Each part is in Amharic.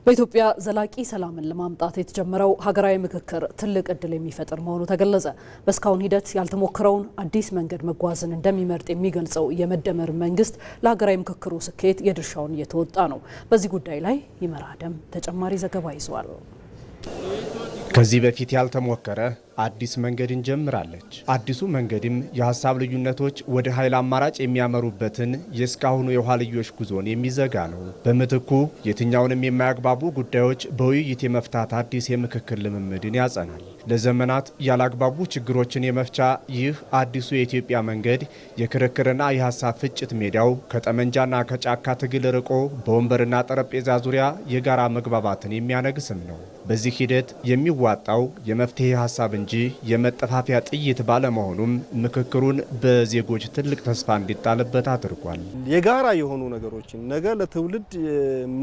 በኢትዮጵያ ዘላቂ ሰላምን ለማምጣት የተጀመረው ሀገራዊ ምክክር ትልቅ እድል የሚፈጥር መሆኑ ተገለጸ። በስካሁን ሂደት ያልተሞከረውን አዲስ መንገድ መጓዝን እንደሚመርጥ የሚገልጸው የመደመር መንግስት ለሀገራዊ ምክክሩ ስኬት የድርሻውን እየተወጣ ነው። በዚህ ጉዳይ ላይ ይመራ አደም ተጨማሪ ዘገባ ይዟል። ከዚህ በፊት ያልተሞከረ አዲስ መንገድ እንጀምራለች። አዲሱ መንገድም የሀሳብ ልዩነቶች ወደ ኃይል አማራጭ የሚያመሩበትን የእስካሁኑ የኋልዮሽ ጉዞን የሚዘጋ ነው። በምትኩ የትኛውንም የማያግባቡ ጉዳዮች በውይይት የመፍታት አዲስ የምክክር ልምምድን ያጸናል። ለዘመናት ያላግባቡ ችግሮችን የመፍቻ ይህ አዲሱ የኢትዮጵያ መንገድ የክርክርና የሀሳብ ፍጭት ሜዳው ከጠመንጃና ከጫካ ትግል ርቆ በወንበርና ጠረጴዛ ዙሪያ የጋራ መግባባትን የሚያነግስም ነው። በዚህ ሂደት የሚዋጣው የመፍትሄ ሀሳብ እንጂ የመጠፋፊያ ጥይት ባለመሆኑም ምክክሩን በዜጎች ትልቅ ተስፋ እንዲጣልበት አድርጓል። የጋራ የሆኑ ነገሮችን ነገ ለትውልድ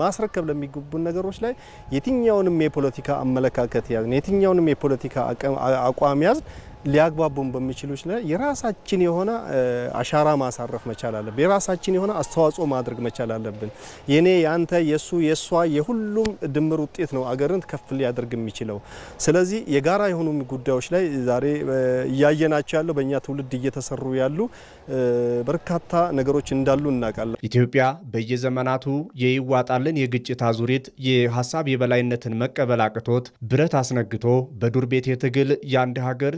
ማስረከብ ለሚገቡን ነገሮች ላይ የትኛውንም የፖለቲካ አመለካከት ያዝን፣ የትኛውንም የፖለቲካ አቋም ያዝን ሊያግባቡን በሚችሉት ላይ የራሳችን የሆነ አሻራ ማሳረፍ መቻል አለብን። የራሳችን የሆነ አስተዋጽኦ ማድረግ መቻል አለብን። የኔ ያንተ የሱ የሷ የሁሉም ድምር ውጤት ነው አገርን ከፍ ሊያደርግ የሚችለው። ስለዚህ የጋራ የሆኑ ጉዳዮች ላይ ዛሬ እያየናቸው ያለው በእኛ ትውልድ እየተሰሩ ያሉ በርካታ ነገሮች እንዳሉ እናውቃለን። ኢትዮጵያ በየዘመናቱ የይዋጣልን የግጭት አዙሪት የሀሳብ የበላይነትን መቀበል አቅቶት ብረት አስነግቶ በዱር ቤት የትግል የአንድ ሀገር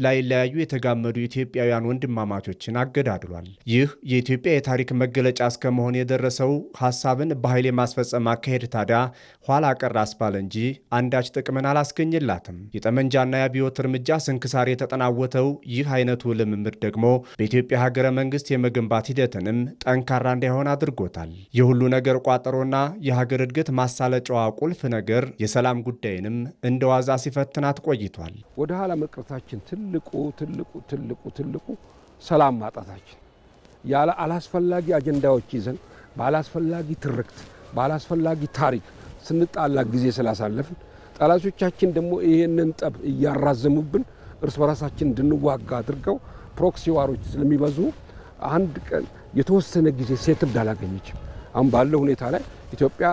ላይለያዩ የተጋመዱ ኢትዮጵያውያን ወንድማማቾችን አገዳድሏል። ይህ የኢትዮጵያ የታሪክ መገለጫ እስከመሆን የደረሰው ሀሳብን በኃይል የማስፈጸም አካሄድ ታዲያ ኋላ ቀር አስባለ እንጂ አንዳች ጥቅምን አላስገኘላትም። የጠመንጃና የአብዮት እርምጃ ስንክሳር የተጠናወተው ይህ አይነቱ ልምምድ ደግሞ በኢትዮጵያ ሀገረ መንግስት የመገንባት ሂደትንም ጠንካራ እንዳይሆን አድርጎታል። የሁሉ ነገር ቋጠሮና የሀገር እድገት ማሳለጫዋ ቁልፍ ነገር የሰላም ጉዳይንም እንደ ዋዛ ሲፈትናት ቆይቷል። ወደ ኋላ መቅረታችን ትልቁ ሰላም ማጣታችን ያለ አላስፈላጊ አጀንዳዎች ይዘን ባላስፈላጊ ትርክት ባላስፈላጊ ታሪክ ስንጣላ ጊዜ ስላሳለፍን ጠላቶቻችን ደግሞ ይሄንን ጠብ እያራዘሙብን እርስ በራሳችን እንድንዋጋ አድርገው ፕሮክሲ ዋሮች ስለሚበዙ አንድ ቀን የተወሰነ ጊዜ ሴትል አላገኘችም። አሁን ባለው ሁኔታ ላይ ኢትዮጵያ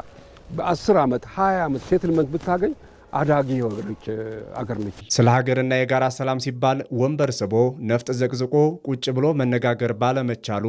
በ10 ዓመት 20 ዓመት ሴትልመንት ብታገኝ አዳጊ የሆነች አገር ነች። ስለ ሀገርና የጋራ ሰላም ሲባል ወንበር ስቦ ነፍጥ ዘቅዝቆ ቁጭ ብሎ መነጋገር ባለመቻሉ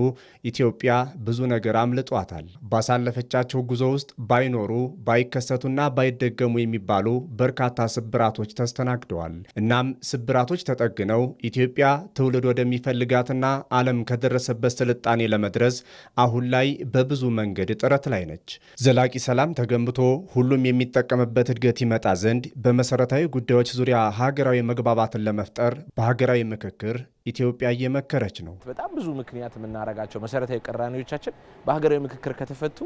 ኢትዮጵያ ብዙ ነገር አምልጧታል። ባሳለፈቻቸው ጉዞ ውስጥ ባይኖሩ ባይከሰቱና ባይደገሙ የሚባሉ በርካታ ስብራቶች ተስተናግደዋል። እናም ስብራቶች ተጠግነው ኢትዮጵያ ትውልድ ወደሚፈልጋትና ዓለም ከደረሰበት ስልጣኔ ለመድረስ አሁን ላይ በብዙ መንገድ ጥረት ላይ ነች። ዘላቂ ሰላም ተገንብቶ ሁሉም የሚጠቀምበት እድገት ይመጣ ዘንድ በመሰረታዊ ጉዳዮች ዙሪያ ሀገራዊ መግባባትን ለመፍጠር በሀገራዊ ምክክር ኢትዮጵያ እየመከረች ነው። በጣም ብዙ ምክንያት የምናረጋቸው መሰረታዊ ቅራኔዎቻችን በሀገራዊ ምክክር ከተፈቱ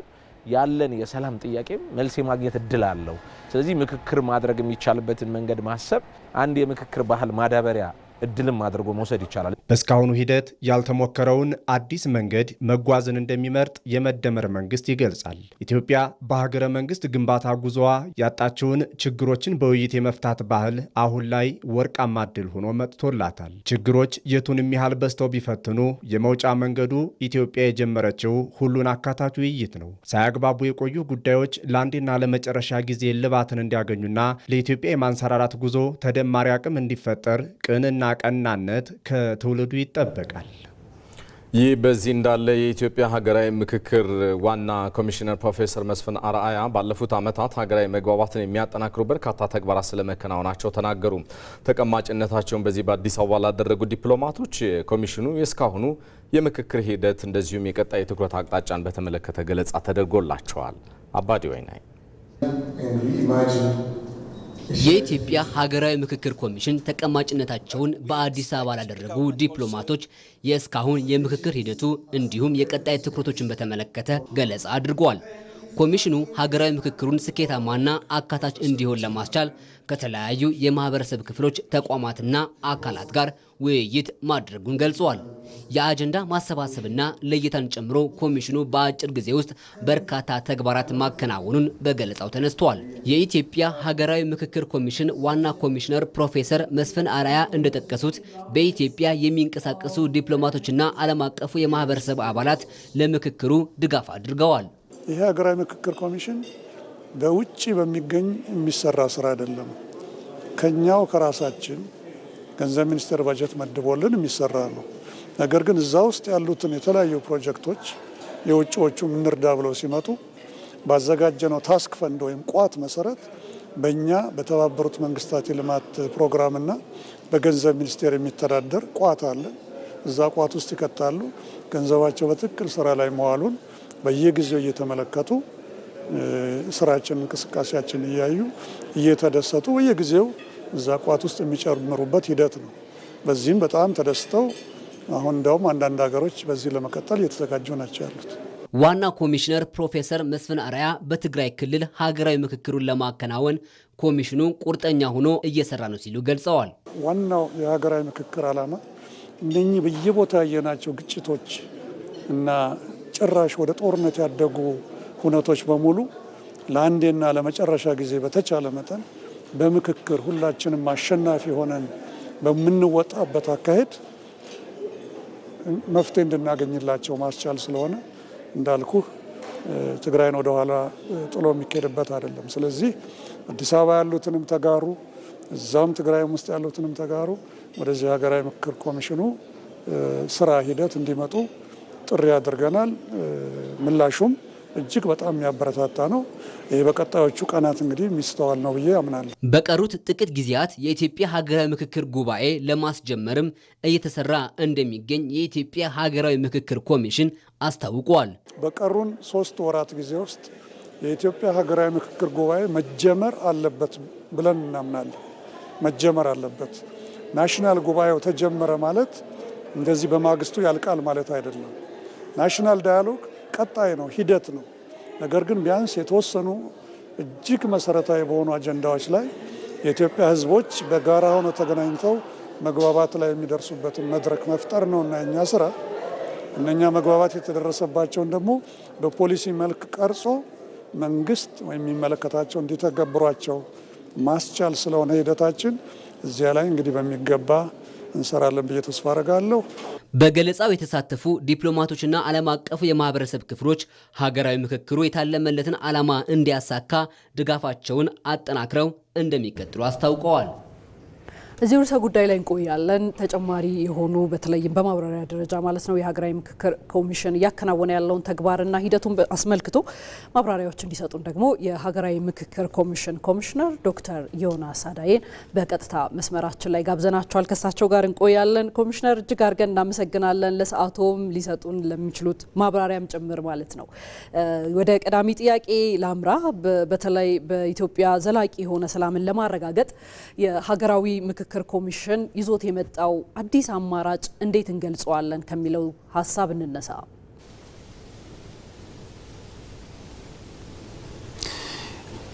ያለን የሰላም ጥያቄ መልስ የማግኘት እድል አለው። ስለዚህ ምክክር ማድረግ የሚቻልበትን መንገድ ማሰብ አንድ የምክክር ባህል ማዳበሪያ እድልም አድርጎ መውሰድ ይቻላል። በስካሁኑ ሂደት ያልተሞከረውን አዲስ መንገድ መጓዝን እንደሚመርጥ የመደመር መንግስት ይገልጻል። ኢትዮጵያ በሀገረ መንግስት ግንባታ ጉዞዋ ያጣችውን ችግሮችን በውይይት የመፍታት ባህል አሁን ላይ ወርቃማ እድል ሆኖ መጥቶላታል። ችግሮች የቱንም ያህል በዝተው ቢፈትኑ የመውጫ መንገዱ ኢትዮጵያ የጀመረችው ሁሉን አካታች ውይይት ነው። ሳያግባቡ የቆዩ ጉዳዮች ለአንዴና ለመጨረሻ ጊዜ ልባትን እንዲያገኙና ለኢትዮጵያ የማንሰራራት ጉዞ ተደማሪ አቅም እንዲፈጠር ቅንና ቀናነት ከትውልዱ ይጠበቃል። ይህ በዚህ እንዳለ የኢትዮጵያ ሀገራዊ ምክክር ዋና ኮሚሽነር ፕሮፌሰር መስፍን አርአያ ባለፉት ዓመታት ሀገራዊ መግባባትን የሚያጠናክሩ በርካታ ተግባራት ስለመከናወናቸው ተናገሩ። ተቀማጭነታቸውን በዚህ በአዲስ አበባ ላደረጉ ዲፕሎማቶች ኮሚሽኑ የእስካሁኑ የምክክር ሂደት እንደዚሁም የቀጣይ ትኩረት አቅጣጫን በተመለከተ ገለጻ ተደርጎላቸዋል። አባዲ ወይናይ የኢትዮጵያ ሀገራዊ ምክክር ኮሚሽን ተቀማጭነታቸውን በአዲስ አበባ ላደረጉ ዲፕሎማቶች የእስካሁን የምክክር ሂደቱ እንዲሁም የቀጣይ ትኩረቶችን በተመለከተ ገለጻ አድርጓል። ኮሚሽኑ ሀገራዊ ምክክሩን ስኬታማና አካታች እንዲሆን ለማስቻል ከተለያዩ የማህበረሰብ ክፍሎች ተቋማትና አካላት ጋር ውይይት ማድረጉን ገልጿል። የአጀንዳ ማሰባሰብና ለይታን ጨምሮ ኮሚሽኑ በአጭር ጊዜ ውስጥ በርካታ ተግባራት ማከናወኑን በገለጻው ተነስቷል። የኢትዮጵያ ሀገራዊ ምክክር ኮሚሽን ዋና ኮሚሽነር ፕሮፌሰር መስፍን አርአያ እንደጠቀሱት በኢትዮጵያ የሚንቀሳቀሱ ዲፕሎማቶችና ዓለም አቀፉ የማህበረሰብ አባላት ለምክክሩ ድጋፍ አድርገዋል። ይህ ሀገራዊ ምክክር ኮሚሽን በውጪ በሚገኝ የሚሰራ ስራ አይደለም። ከኛው ከራሳችን ገንዘብ ሚኒስቴር በጀት መድቦልን የሚሰራ ነው። ነገር ግን እዛ ውስጥ ያሉትን የተለያዩ ፕሮጀክቶች የውጭዎቹ እንርዳ ብለው ሲመጡ ባዘጋጀነው ታስክ ፈንድ ወይም ቋት መሰረት በእኛ በተባበሩት መንግስታት የልማት ፕሮግራምና በገንዘብ ሚኒስቴር የሚተዳደር ቋት አለ። እዛ ቋት ውስጥ ይከታሉ። ገንዘባቸው በትክክል ስራ ላይ መዋሉን በየጊዜው እየተመለከቱ ስራችን እንቅስቃሴያችን እያዩ እየተደሰቱ በየጊዜው እዛ ቋት ውስጥ የሚጨምሩበት ሂደት ነው። በዚህም በጣም ተደስተው አሁን እንደውም አንዳንድ ሀገሮች በዚህ ለመቀጠል እየተዘጋጁ ናቸው ያሉት። ዋና ኮሚሽነር ፕሮፌሰር መስፍን አርአያ በትግራይ ክልል ሀገራዊ ምክክሩን ለማከናወን ኮሚሽኑ ቁርጠኛ ሆኖ እየሰራ ነው ሲሉ ገልጸዋል። ዋናው የሀገራዊ ምክክር ዓላማ እነኚህ በየቦታ ያየናቸው ግጭቶች እና ጭራሽ ወደ ጦርነት ያደጉ ሁነቶች በሙሉ ለአንዴና ለመጨረሻ ጊዜ በተቻለ መጠን በምክክር ሁላችንም አሸናፊ ሆነን በምንወጣበት አካሄድ መፍትሄ እንድናገኝላቸው ማስቻል ስለሆነ እንዳልኩህ ትግራይን ወደ ኋላ ጥሎ የሚካሄድበት አይደለም። ስለዚህ አዲስ አበባ ያሉትንም ተጋሩ፣ እዛም ትግራይም ውስጥ ያሉትንም ተጋሩ፣ ወደዚህ ሀገራዊ ምክክር ኮሚሽኑ ስራ ሂደት እንዲመጡ ጥሪ አድርገናል። ምላሹም እጅግ በጣም የሚያበረታታ ነው። ይህ በቀጣዮቹ ቀናት እንግዲህ የሚስተዋል ነው ብዬ አምናለሁ። በቀሩት ጥቂት ጊዜያት የኢትዮጵያ ሀገራዊ ምክክር ጉባኤ ለማስጀመርም እየተሰራ እንደሚገኝ የኢትዮጵያ ሀገራዊ ምክክር ኮሚሽን አስታውቋል። በቀሩን 3 ወራት ጊዜ ውስጥ የኢትዮጵያ ሀገራዊ ምክክር ጉባኤ መጀመር አለበት ብለን እናምናለን። መጀመር አለበት። ናሽናል ጉባኤው ተጀመረ ማለት እንደዚህ በማግስቱ ያልቃል ማለት አይደለም። ናሽናል ዳያሎግ ቀጣይ ነው፣ ሂደት ነው። ነገር ግን ቢያንስ የተወሰኑ እጅግ መሰረታዊ በሆኑ አጀንዳዎች ላይ የኢትዮጵያ ሕዝቦች በጋራ ሆነው ተገናኝተው መግባባት ላይ የሚደርሱበትን መድረክ መፍጠር ነው እና የኛ ስራ እነኛ መግባባት የተደረሰባቸውን ደግሞ በፖሊሲ መልክ ቀርጾ መንግስት ወይም የሚመለከታቸው እንዲተገብሯቸው ማስቻል ስለሆነ ሂደታችን እዚያ ላይ እንግዲህ በሚገባ እንሰራለን ብዬ ተስፋ አደርጋለሁ። በገለጻው የተሳተፉ ዲፕሎማቶችና ዓለም አቀፉ የማህበረሰብ ክፍሎች ሀገራዊ ምክክሩ የታለመለትን ዓላማ እንዲያሳካ ድጋፋቸውን አጠናክረው እንደሚቀጥሉ አስታውቀዋል። እዚህ ርዕሰ ጉዳይ ላይ እንቆያለን። ተጨማሪ የሆኑ በተለይም በማብራሪያ ደረጃ ማለት ነው የሀገራዊ ምክክር ኮሚሽን እያከናወነ ያለውን ተግባርና ሂደቱን አስመልክቶ ማብራሪያዎች እንዲሰጡን ደግሞ የሀገራዊ ምክክር ኮሚሽን ኮሚሽነር ዶክተር ዮናስ አዳዬን በቀጥታ መስመራችን ላይ ጋብዘናቸዋል። ከሳቸው ጋር እንቆያለን። ኮሚሽነር እጅግ አድርገን እናመሰግናለን ለሰዓቶም ሊሰጡን ለሚችሉት ማብራሪያም ጭምር ማለት ነው። ወደ ቀዳሚ ጥያቄ ላምራ። በተለይ በኢትዮጵያ ዘላቂ የሆነ ሰላምን ለማረጋገጥ የሀገራዊ ምክክር ኮሚሽን ይዞት የመጣው አዲስ አማራጭ እንዴት እንገልጸዋለን ከሚለው ሀሳብ እንነሳ።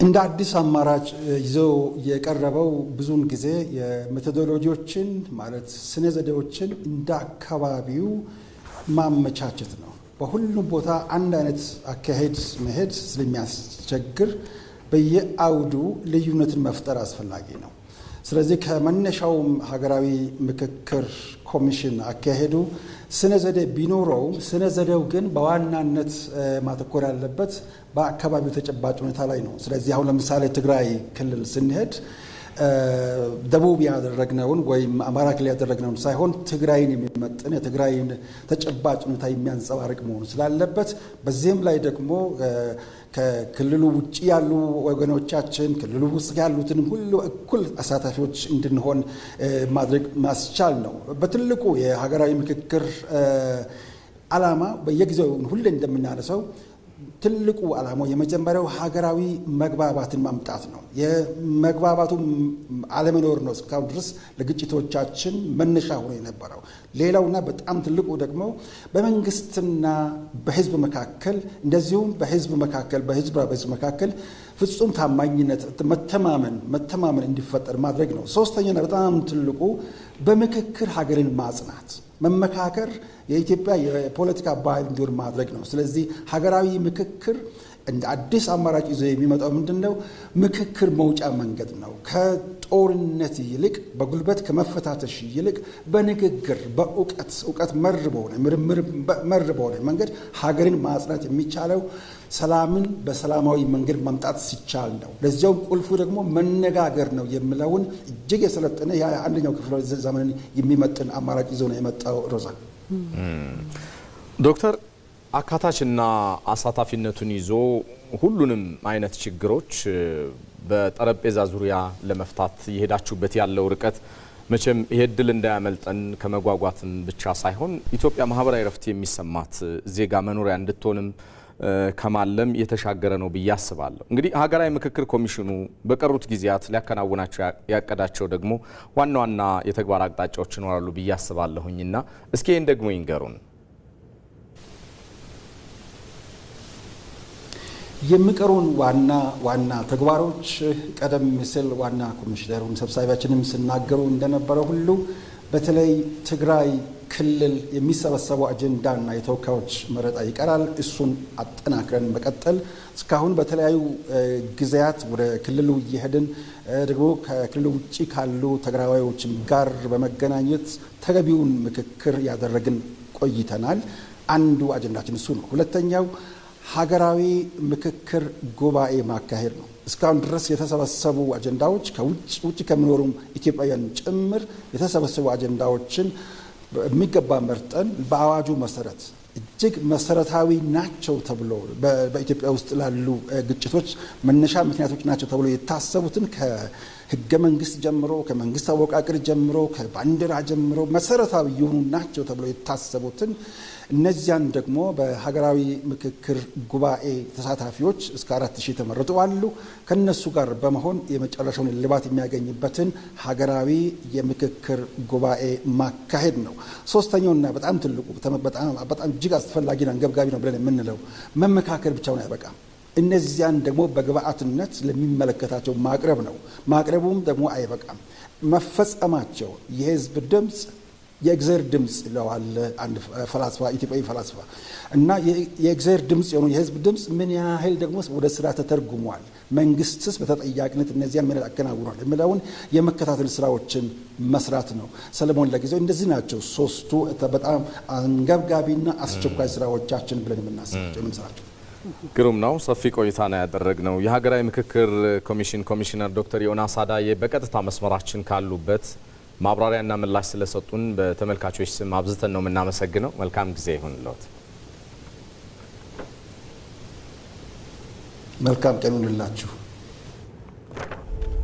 እንደ አዲስ አማራጭ ይዘው የቀረበው ብዙውን ጊዜ የሜቶዶሎጂዎችን ማለት ስነ ዘዴዎችን እንደ አካባቢው ማመቻቸት ነው። በሁሉም ቦታ አንድ አይነት አካሄድ መሄድ ስለሚያስቸግር በየአውዱ ልዩነትን መፍጠር አስፈላጊ ነው። ስለዚህ ከመነሻውም ሀገራዊ ምክክር ኮሚሽን አካሄዱ ስነ ዘዴ ቢኖረውም ስነ ዘዴው ግን በዋናነት ማተኮር ያለበት በአካባቢው ተጨባጭ ሁኔታ ላይ ነው። ስለዚህ አሁን ለምሳሌ ትግራይ ክልል ስንሄድ ደቡብ ያደረግነውን ወይም አማራ ክልል ያደረግነውን ሳይሆን ትግራይን የሚመጥን የትግራይን ተጨባጭ ሁኔታ የሚያንጸባርቅ መሆኑ ስላለበት በዚህም ላይ ደግሞ ከክልሉ ውጭ ያሉ ወገኖቻችን ክልሉ ውስጥ ያሉትን ሁሉ እኩል አሳታፊዎች እንድንሆን ማድረግ ማስቻል ነው። በትልቁ የሀገራዊ ምክክር ዓላማ በየጊዜው ሁሌ እንደምናነሳው ትልቁ ዓላማው የመጀመሪያው ሀገራዊ መግባባትን ማምጣት ነው። የመግባባቱ አለመኖር ነው እስካሁን ድረስ ለግጭቶቻችን መነሻ ሆኖ የነበረው። ሌላውና በጣም ትልቁ ደግሞ በመንግስትና በህዝብ መካከል እንደዚሁም በህዝብ መካከል ፍጹም ታማኝነት፣ መተማመን እንዲፈጠር ማድረግ ነው። ሶስተኛና በጣም ትልቁ በምክክር ሀገርን ማጽናት፣ መመካከር የኢትዮጵያ የፖለቲካ ባህል እንዲሆን ማድረግ ነው። ስለዚህ ሀገራዊ ምክክር እንደ አዲስ አማራጭ ይዞ የሚመጣው ምንድነው? ምክክር መውጫ መንገድ ነው። ከጦርነት ይልቅ በጉልበት ከመፈታተሽ ይልቅ በንግግር በእውቀት መር በሆነ ምርምር መር በሆነ መንገድ ሀገርን ማጽናት የሚቻለው ሰላምን በሰላማዊ መንገድ ማምጣት ሲቻል ነው። ለዚያው ቁልፉ ደግሞ መነጋገር ነው የሚለውን እጅግ የሰለጠነ የአንደኛው ክፍለ ዘመን የሚመጥን አማራጭ ይዞ ነው የመጣው። ሮዛ ዶክተር አካታችና አሳታፊነቱን ይዞ ሁሉንም አይነት ችግሮች በጠረጴዛ ዙሪያ ለመፍታት የሄዳችሁበት ያለው ርቀት መቼም ይሄ ድል እንዳያመልጠን ከመጓጓትም ብቻ ሳይሆን ኢትዮጵያ ማህበራዊ ረፍት የሚሰማት ዜጋ መኖሪያ እንድትሆንም ከማለም የተሻገረ ነው ብዬ አስባለሁ። እንግዲህ ሀገራዊ ምክክር ኮሚሽኑ በቀሩት ጊዜያት ሊያከናውናቸው ያቀዳቸው ደግሞ ዋና ዋና የተግባር አቅጣጫዎች ይኖራሉ ብዬ አስባለሁኝና እስኪ ይህን ደግሞ ይንገሩን። የሚቀሩን ዋና ተግባሮች ቀደም ሲል ዋና ኮሚሽነሩን ሰብሳቢያችንም ሲናገሩ እንደነበረው ሁሉ በተለይ ትግራይ ክልል የሚሰበሰበው አጀንዳና የተወካዮች መረጣ ይቀራል። እሱን አጠናክረን መቀጠል እስካሁን በተለያዩ ጊዜያት ወደ ክልሉ እየሄድን ደግሞ ከክልሉ ውጪ ካሉ ተግራዋዮች ጋር በመገናኘት ተገቢውን ምክክር ያደረግን ቆይተናል። አንዱ አጀንዳችን እሱ ነው። ሁለተኛው ሀገራዊ ምክክር ጉባኤ ማካሄድ ነው። እስካሁን ድረስ የተሰበሰቡ አጀንዳዎች ከውጭ ከሚኖሩ ኢትዮጵያውያን ጭምር የተሰበሰቡ አጀንዳዎችን በሚገባ መርጠን በአዋጁ መሰረት እጅግ መሰረታዊ ናቸው ተብሎ በኢትዮጵያ ውስጥ ላሉ ግጭቶች መነሻ ምክንያቶች ናቸው ተብሎ የታሰቡትን ከህገ መንግስት ጀምሮ ከመንግስት አወቃቀር ጀምሮ ከባንዲራ ጀምሮ መሰረታዊ የሆኑ ናቸው ተብሎ የታሰቡትን እነዚያን ደግሞ በሀገራዊ ምክክር ጉባኤ ተሳታፊዎች እስከ 4000 ተመረጡ አሉ። ከነሱ ጋር በመሆን የመጨረሻውን ልባት የሚያገኝበትን ሀገራዊ የምክክር ጉባኤ ማካሄድ ነው። ሶስተኛውና በጣም ትልቁ በጣም እጅግ አስፈላጊና አንገብጋቢ ነው ብለን የምንለው መመካከር ብቻውን አይበቃም። እነዚያን ደግሞ በግብአትነት ለሚመለከታቸው ማቅረብ ነው። ማቅረቡም ደግሞ አይበቃም። መፈጸማቸው የህዝብ ድምጽ የእግዚአብሔር ድምጽ ይለዋል አንድ ፈላስፋ ኢትዮጵያዊ ፈላስፋ እና የእግዚአብሔር ድምጽ የሆነ የህዝብ ድምጽ ምን ያህል ደግሞ ወደ ስራ ተተርጉሟል፣ መንግስትስ በተጠያቂነት እነዚያን ምን ያከናውናል የሚለውን የመከታተል ስራዎችን መስራት ነው። ሰለሞን ለጊዜው እንደዚህ ናቸው ሶስቱ በጣም አንገብጋቢና አስቸኳይ ስራዎቻችን ብለን የምንሰራቸው። ግሩም ነው። ሰፊ ቆይታ ነው ያደረግነው። የሀገራዊ ምክክር ኮሚሽን ኮሚሽነር ዶክተር ዮናስ አዳዬ በቀጥታ መስመራችን ካሉበት ማብራሪያና ምላሽ ስለሰጡን በተመልካቾች ስም አብዝተን ነው የምናመሰግነው። መልካም ጊዜ ይሁንልዎት። መልካም ቀን ይሁንላችሁ።